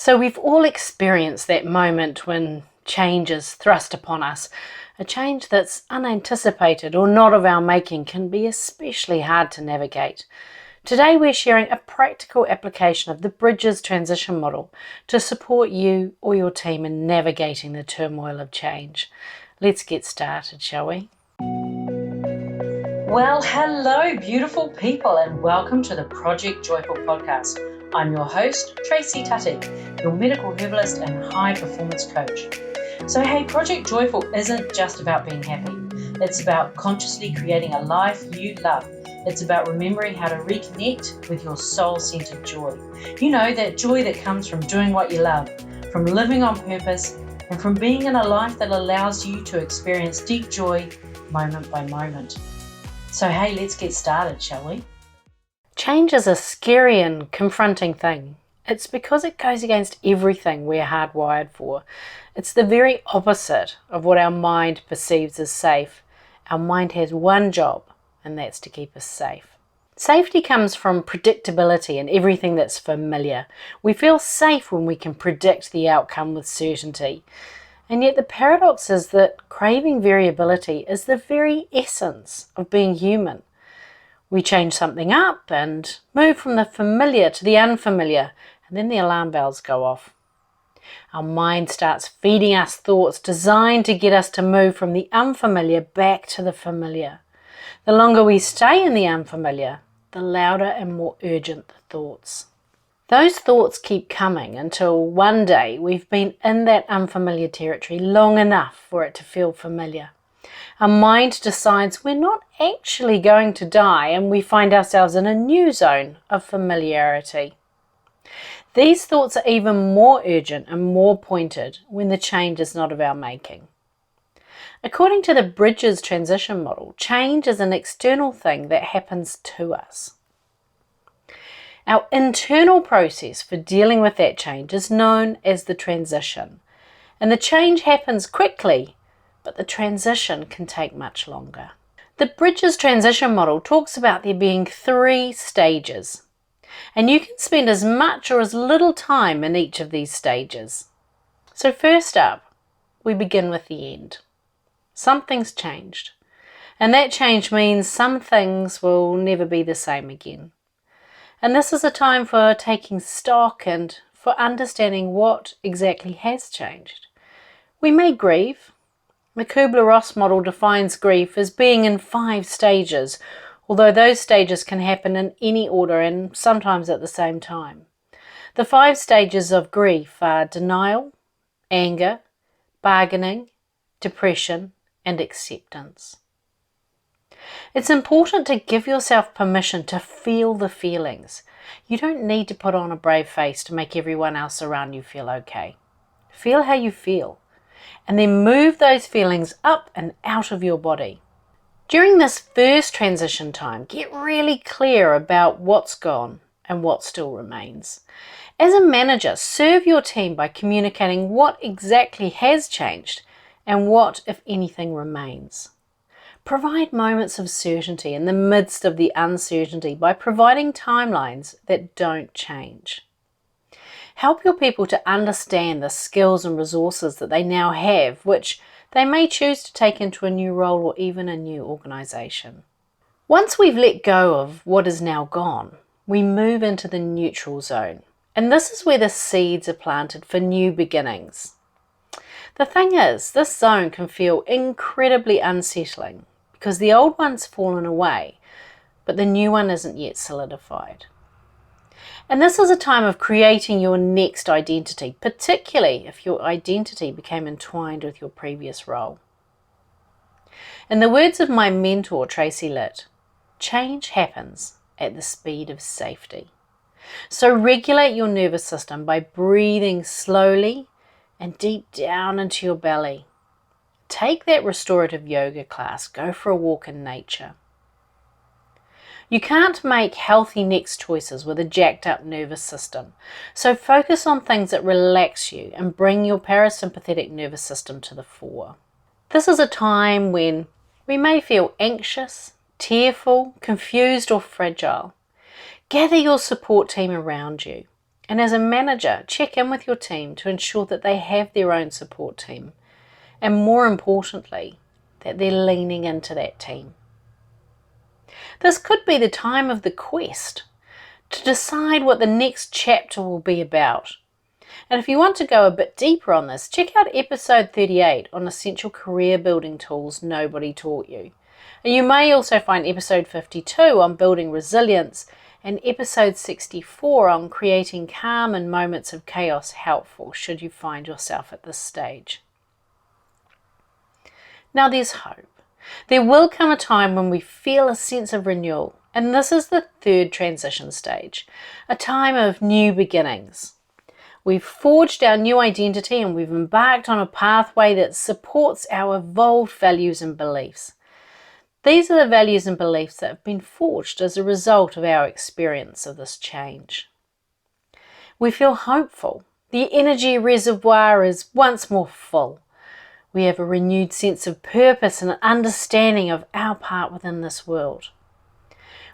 So we've all experienced that moment when change is thrust upon us. A change that's unanticipated or not of our making can be especially hard to navigate. Today we're sharing a practical application of the Bridges transition model to support you or your team in navigating the turmoil of change. Let's get started, shall we? Well, hello, beautiful people, and welcome to the Project Joyful podcast. I'm your host, Tracy Tutty, your medical herbalist and high performance coach. So, hey, Project Joyful isn't just about being happy. It's about consciously creating a life you love. It's about remembering how to reconnect with your soul-centered joy. You know, that joy that comes from doing what you love, from living on purpose, and from being in a life that allows you to experience deep joy moment by moment. So hey, let's get started, shall we? Change is a scary and confronting thing. It's because it goes against everything we're hardwired for. It's the very opposite of what our mind perceives as safe. Our mind has one job, and that's to keep us safe. Safety comes from predictability and everything that's familiar. We feel safe when we can predict the outcome with certainty. And yet the paradox is that craving variability is the very essence of being human. We change something up and move from the familiar to the unfamiliar, and then the alarm bells go off. Our mind starts feeding us thoughts designed to get us to move from the unfamiliar back to the familiar. The longer we stay in the unfamiliar, the louder and more urgent the thoughts. Those thoughts keep coming until one day we've been in that unfamiliar territory long enough for it to feel familiar. Our mind decides we're not actually going to die, and we find ourselves in a new zone of familiarity. These thoughts are even more urgent and more pointed when the change is not of our making. According to the Bridges transition model, change is an external thing that happens to us. Our internal process for dealing with that change is known as the transition. And the change happens quickly, but the transition can take much longer. The Bridges transition model talks about there being 3 stages. And you can spend as much or as little time in each of these stages. So first up, we begin with the end. Something's changed. And that change means some things will never be the same again. And this is a time for taking stock and for understanding what exactly has changed. We may grieve. The Kubler-Ross model defines grief as being in 5 stages, although those stages can happen in any order and sometimes at the same time. The 5 stages of grief are denial, anger, bargaining, depression, and acceptance. It's important to give yourself permission to feel the feelings. You don't need to put on a brave face to make everyone else around you feel okay. Feel how you feel, and then move those feelings up and out of your body. During this first transition time, get really clear about what's gone and what still remains. As a manager, serve your team by communicating what exactly has changed and what, if anything, remains. Provide moments of certainty in the midst of the uncertainty by providing timelines that don't change. Help your people to understand the skills and resources that they now have, which they may choose to take into a new role or even a new organisation. Once we've let go of what is now gone, we move into the neutral zone. And this is where the seeds are planted for new beginnings. The thing is, this zone can feel incredibly unsettling because the old one's fallen away, but the new one isn't yet solidified. And this is a time of creating your next identity, particularly if your identity became entwined with your previous role. In the words of my mentor, Tracy Litt, change happens at the speed of safety. So regulate your nervous system by breathing slowly and deep down into your belly. Take that restorative yoga class, go for a walk in nature. You can't make healthy next choices with a jacked up nervous system, so focus on things that relax you and bring your parasympathetic nervous system to the fore. This is a time when we may feel anxious, tearful, confused or fragile. Gather your support team around you. And as a manager, check in with your team to ensure that they have their own support team. And more importantly, that they're leaning into that team. This could be the time of the quest to decide what the next chapter will be about. And if you want to go a bit deeper on this, check out episode 38 on essential career building tools nobody taught you. And you may also find episode 52 on building resilience and episode 64 on creating calm in moments of chaos helpful should you find yourself at this stage. Now there's hope. There will come a time when we feel a sense of renewal, and this is the third transition stage, a time of new beginnings. We've forged our new identity and we've embarked on a pathway that supports our evolved values and beliefs. These are the values and beliefs that have been forged as a result of our experience of this change. We feel hopeful. The energy reservoir is once more full. We have a renewed sense of purpose and understanding of our part within this world.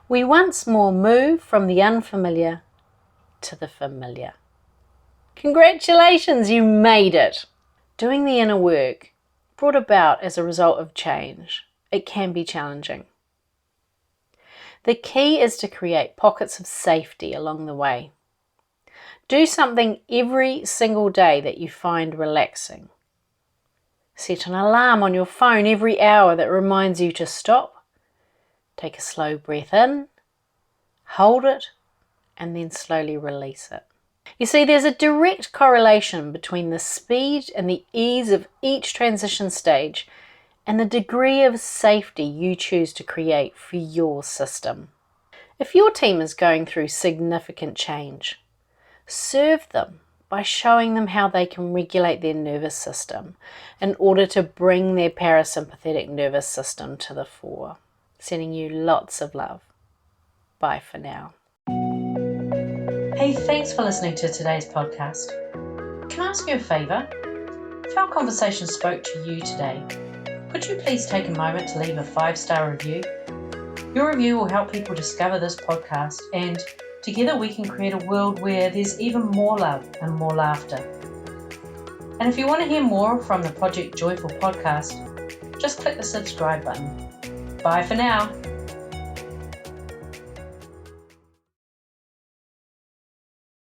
We once more move from the unfamiliar to the familiar. Congratulations, you made it! Doing the inner work brought about as a result of change. It can be challenging. The key is to create pockets of safety along the way. Do something every single day that you find relaxing. Set an alarm on your phone every hour that reminds you to stop. Take a slow breath in, hold it, and then slowly release it. You see, there's a direct correlation between the speed and the ease of each transition stage and the degree of safety you choose to create for your system. If your team is going through significant change, serve them by showing them how they can regulate their nervous system in order to bring their parasympathetic nervous system to the fore. Sending you lots of love. Bye for now. Hey, thanks for listening to today's podcast. Can I ask you a favour? If our conversation spoke to you today, could you please take a moment to leave a 5-star review? Your review will help people discover this podcast, and together we can create a world where there's even more love and more laughter. And if you want to hear more from the Project Joyful podcast, just click the subscribe button. Bye for now.